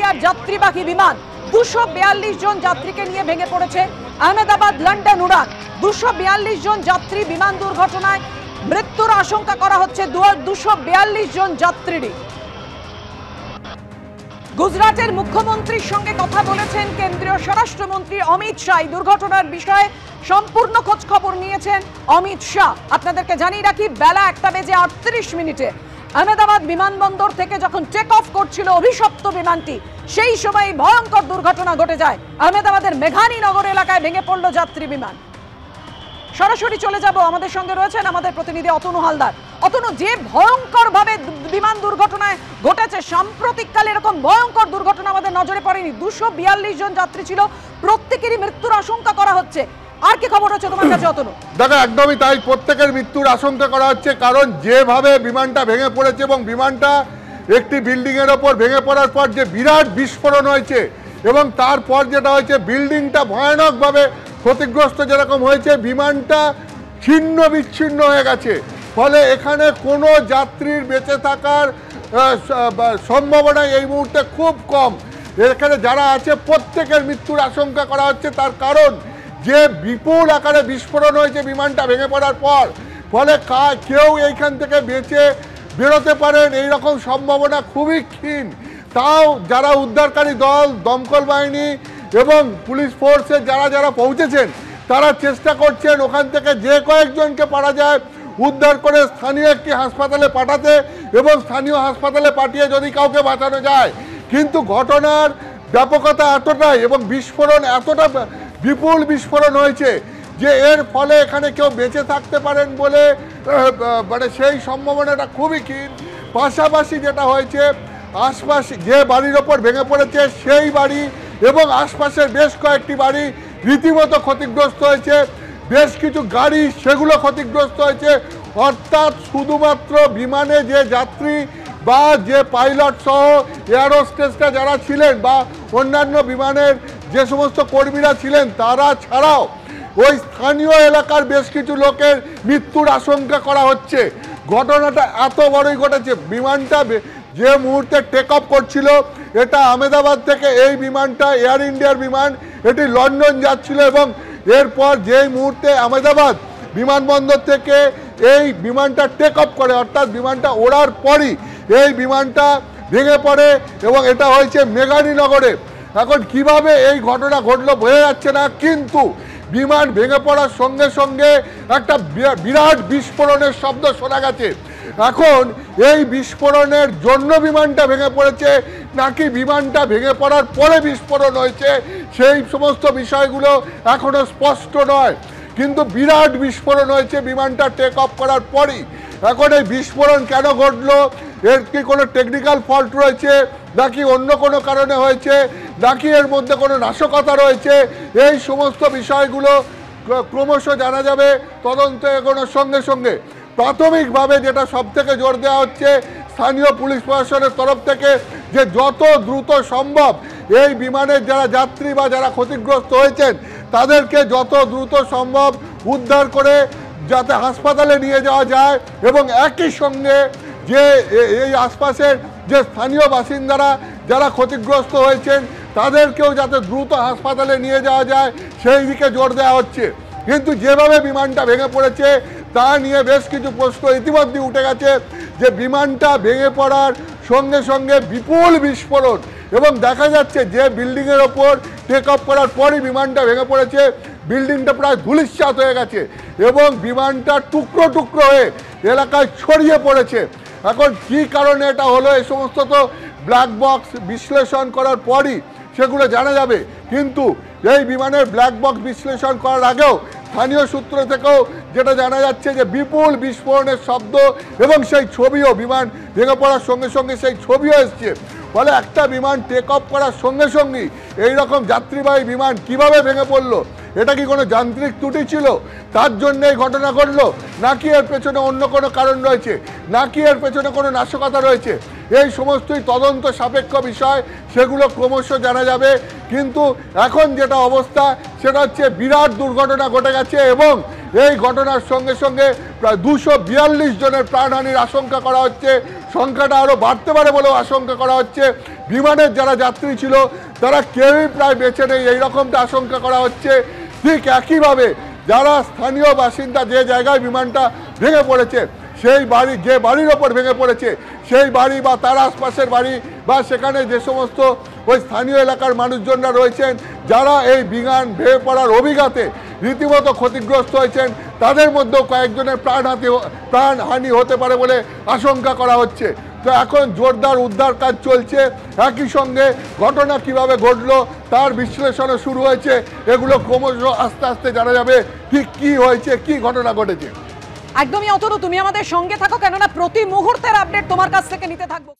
ইন্ডিয়ার যাত্রীবাহী বিমান 242 জন যাত্রীকে নিয়ে ভেঙে পড়েছে আহমেদাবাদ লন্ডন উড়ান। 242 জন যাত্রী বিমান দুর্ঘটনায় মৃত্যুর আশঙ্কা করা হচ্ছে 242 জন যাত্রীরই। গুজরাটের মুখ্যমন্ত্রীর সঙ্গে কথা বলেছেন কেন্দ্রীয় স্বরাষ্ট্রমন্ত্রী অমিত শাহ। দুর্ঘটনার বিষয়ে সম্পূর্ণ খোঁজ খবর নিয়েছেন অমিত শাহ। আপনাদেরকে জানিয়ে রাখি, বেলা 1:38 আহমেদাবাদ বিমানবন্দর থেকে যখন টেক অফ করছিল অভিশপ্ত বিমানটি, সেই সময় ভয়ঙ্কর দুর্ঘটনা ঘটে যায়। আহমেদাবাদের মেঘানী নগর এলাকায় ভেঙে পড়ল যাত্রী বিমান। সরাসরি চলে যাব, আমাদের সঙ্গে রয়েছেন আমাদের প্রতিনিধি অতনু হালদার। অতনু, যে ভয়ঙ্কর ভাবে বিমান দুর্ঘটনায় ঘটেছে, সাম্প্রতিককালে এরকম ভয়ঙ্কর দুর্ঘটনা আমাদের নজরে পড়েনি। 242 জন যাত্রী ছিল, প্রত্যেকেরই মৃত্যুর আশঙ্কা করা হচ্ছে। আর কি খবর হচ্ছে তোমার কাছে অতনু? দেখো, একদমই তাই, প্রত্যেকের মৃত্যুর আশঙ্কা করা হচ্ছে। কারণ যেভাবে বিমানটা ভেঙে পড়েছে এবং বিমানটা একটি বিল্ডিং এর ওপর ভেঙে পড়ার পর যে বিরাট বিস্ফোরণ হয়েছে এবং তারপর যেটা হয়েছে, বিল্ডিংটা ভয়ানকভাবে ক্ষতিগ্রস্ত যেরকম হয়েছে, বিমানটা ছিন্ন বিচ্ছিন্ন হয়ে গেছে। ফলে এখানে কোনো যাত্রীর বেঁচে থাকার সম্ভাবনা এই মুহূর্তে খুব কম। এখানে যারা আছে প্রত্যেকের মৃত্যুর আশঙ্কা করা হচ্ছে। তার কারণ যে বিপুল আকারে বিস্ফোরণ হয়েছে বিমানটা ভেঙে পড়ার পর, ফলে কেউ এইখান থেকে বেঁচে বেরোতে পারেন এই রকম সম্ভাবনা খুবই ক্ষীণ। তাও যারা উদ্ধারকারী দল, দমকল বাহিনী এবং পুলিশ ফোর্সে যারা পৌঁছেছেন, তারা চেষ্টা করছেন ওখান থেকে যে কয়েকজনকে পারা যায় উদ্ধার করে স্থানীয় একটি হাসপাতালে পাঠাতে এবং স্থানীয় হাসপাতালে পাঠিয়ে যদি কাউকে বাঁচানো যায়। কিন্তু ঘটনার ব্যাপকতা এতটাই এবং বিস্ফোরণ এতটা বিপুল বিস্ফোরণ হয়েছে যে এর ফলে এখানে কেউ বেঁচে থাকতে পারেন বলে মানে সেই সম্ভাবনাটা খুবই ক্ষীণ। পাশাপাশি যেটা হয়েছে, আশপাশ যে বাড়ির ওপর ভেঙে পড়েছে সেই বাড়ি এবং আশপাশের বেশ কয়েকটি বাড়ি রীতিমতো ক্ষতিগ্রস্ত হয়েছে। বেশ কিছু গাড়ি সেগুলো ক্ষতিগ্রস্ত হয়েছে। অর্থাৎ শুধুমাত্র বিমানে যে যাত্রী বা যে পাইলট সহ এয়ারোস্টেসটা যারা ছিলেন বা অন্যান্য বিমানের যে সমস্ত কর্মীরা ছিলেন, তারা ছাড়াও ওই স্থানীয় এলাকার বেশ কিছু লোকের মৃত্যুর আশঙ্কা করা হচ্ছে। ঘটনাটা এত বড়ই ঘটেছে, বিমানটা যে মুহূর্তে টেক অফ করছিল, এটা আহমেদাবাদ থেকে, এই বিমানটা এয়ার ইন্ডিয়ার বিমান, এটি লন্ডন যাচ্ছিল এবং এরপর যেই মুহূর্তে আহমেদাবাদ বিমানবন্দর থেকে এই বিমানটা টেক অফ করে, অর্থাৎ বিমানটা ওড়ার পরই এই বিমানটা ভেঙে পড়ে এবং এটা হয়েছে মেঘানী নগরে। এখন কিভাবে এই ঘটনা ঘটলো বোঝা যাচ্ছে না, কিন্তু বিমান ভেঙে পড়ার সঙ্গে সঙ্গে একটা বিরাট বিস্ফোরণের শব্দ শোনা গেছে। এখন এই বিস্ফোরণের জন্য বিমানটা ভেঙে পড়েছে নাকি বিমানটা ভেঙে পড়ার পরে বিস্ফোরণ হয়েছে, সেই সমস্ত বিষয়গুলো এখনো স্পষ্ট নয়। কিন্তু বিরাট বিস্ফোরণ হয়েছে বিমানটা টেক অফ করার পরই। এখন এই বিস্ফোরণ কেন ঘটলো, এর কি কোনো টেকনিক্যাল ফল্ট রয়েছে নাকি অন্য কোনো কারণে হয়েছে নাকি এর মধ্যে কোনো নাশকতা রয়েছে, এই সমস্ত বিষয়গুলো ক্রমশ জানা যাবে তদন্ত এগোনোর সঙ্গে সঙ্গে। প্রাথমিকভাবে যেটা সব থেকে জোর দেওয়া হচ্ছে স্থানীয় পুলিশ প্রশাসনের তরফ থেকে, যে যত দ্রুত সম্ভব এই বিমানের যারা যাত্রী বা যারা ক্ষতিগ্রস্ত হয়েছেন তাদেরকে যত দ্রুত সম্ভব উদ্ধার করে যাতে হাসপাতালে নিয়ে যাওয়া যায় এবং একই সঙ্গে যে এই আশপাশের যে স্থানীয় বাসিন্দারা যারা ক্ষতিগ্রস্ত হয়েছেন তাদেরকেও যাতে দ্রুত হাসপাতালে নিয়ে যাওয়া যায় সেই দিকে জোর দেওয়া হচ্ছে। কিন্তু যেভাবে বিমানটা ভেঙে পড়েছে তা নিয়ে বেশ কিছু প্রশ্ন ইতিমধ্যে উঠে গেছে, যে বিমানটা ভেঙে পড়ার সঙ্গে সঙ্গে বিপুল বিস্ফোরণ এবং দেখা যাচ্ছে যে বিল্ডিংয়ের ওপর টেক অফ করার পরই বিমানটা ভেঙে পড়েছে, বিল্ডিংটা প্রায় ধূলিসাৎ হয়ে গেছে এবং বিমানটা টুকরো টুকরো হয়ে এলাকায় ছড়িয়ে পড়েছে। এখন কি কারণে এটা হলো, এই সমস্ত তো ব্ল্যাক বক্স বিশ্লেষণ করার পরই সেগুলো জানা যাবে। কিন্তু এই বিমানের ব্ল্যাক বক্স বিশ্লেষণ করার আগেও স্থানীয় সূত্র থেকেও যেটা জানা যাচ্ছে যে বিপুল বিস্ফোরণের শব্দ এবং সেই ছবিও, বিমান ভেঙে পড়ার সঙ্গে সঙ্গে সেই ছবিও এসছে। ফলে একটা বিমান টেক অফ করার সঙ্গে সঙ্গেই এইরকম যাত্রীবাহী বিমান কিভাবে ভেঙে পড়লো, এটা কি কোনো যান্ত্রিক ত্রুটি ছিল তার জন্য এই ঘটনা ঘটলো নাকি এর পেছনে অন্য কোনো কারণ রয়েছে নাকি এর পেছনে কোনো নাশকতা রয়েছে, এই সমস্তই তদন্ত সাপেক্ষ বিষয়, সেগুলো ক্রমশ জানা যাবে। কিন্তু এখন যেটা অবস্থা সেটা হচ্ছে বিরাট দুর্ঘটনা ঘটে গেছে এবং এই ঘটনার সঙ্গে সঙ্গে প্রায় 242 জনের প্রাণহানির আশঙ্কা করা হচ্ছে। সংখ্যাটা আরও বাড়তে পারে বলেও আশঙ্কা করা হচ্ছে। বিমানের যারা যাত্রী ছিল তারা কেউই প্রায় বেঁচে নেই, এইরকমটা আশঙ্কা করা হচ্ছে। ঠিক একইভাবে যারা স্থানীয় বাসিন্দা, যে জায়গায় বিমানটা ভেঙে পড়েছে সেই বাড়ি, যে বাড়ির ওপর ভেঙে পড়েছে সেই বাড়ি বা তার আশপাশের বাড়ি বা সেখানে যে সমস্ত ওই স্থানীয় এলাকার মানুষজনরা রয়েছেন যারা এই বিমান ভেঙে পড়ার অভিঘাতে রীতিমতো ক্ষতিগ্রস্ত হয়েছেন, তাদের মধ্যেও কয়েকজনের প্রাণহানি হতে পারে বলে আশঙ্কা করা হচ্ছে। তো এখন জোরদার উদ্ধার কাজ চলছে। একই সঙ্গে ঘটনা কিভাবে ঘটলো তার বিশ্লেষণও শুরু হয়েছে। এগুলো ক্রমশ আস্তে আস্তে জানা যাবে ঠিক কী হয়েছে, কী ঘটনা ঘটেছে। একদমই অতনু, তুমি আমাদের সঙ্গে থাকো, কেননা প্রতি মুহূর্তের আপডেট তোমার কাছ থেকে নিতে থাকবো।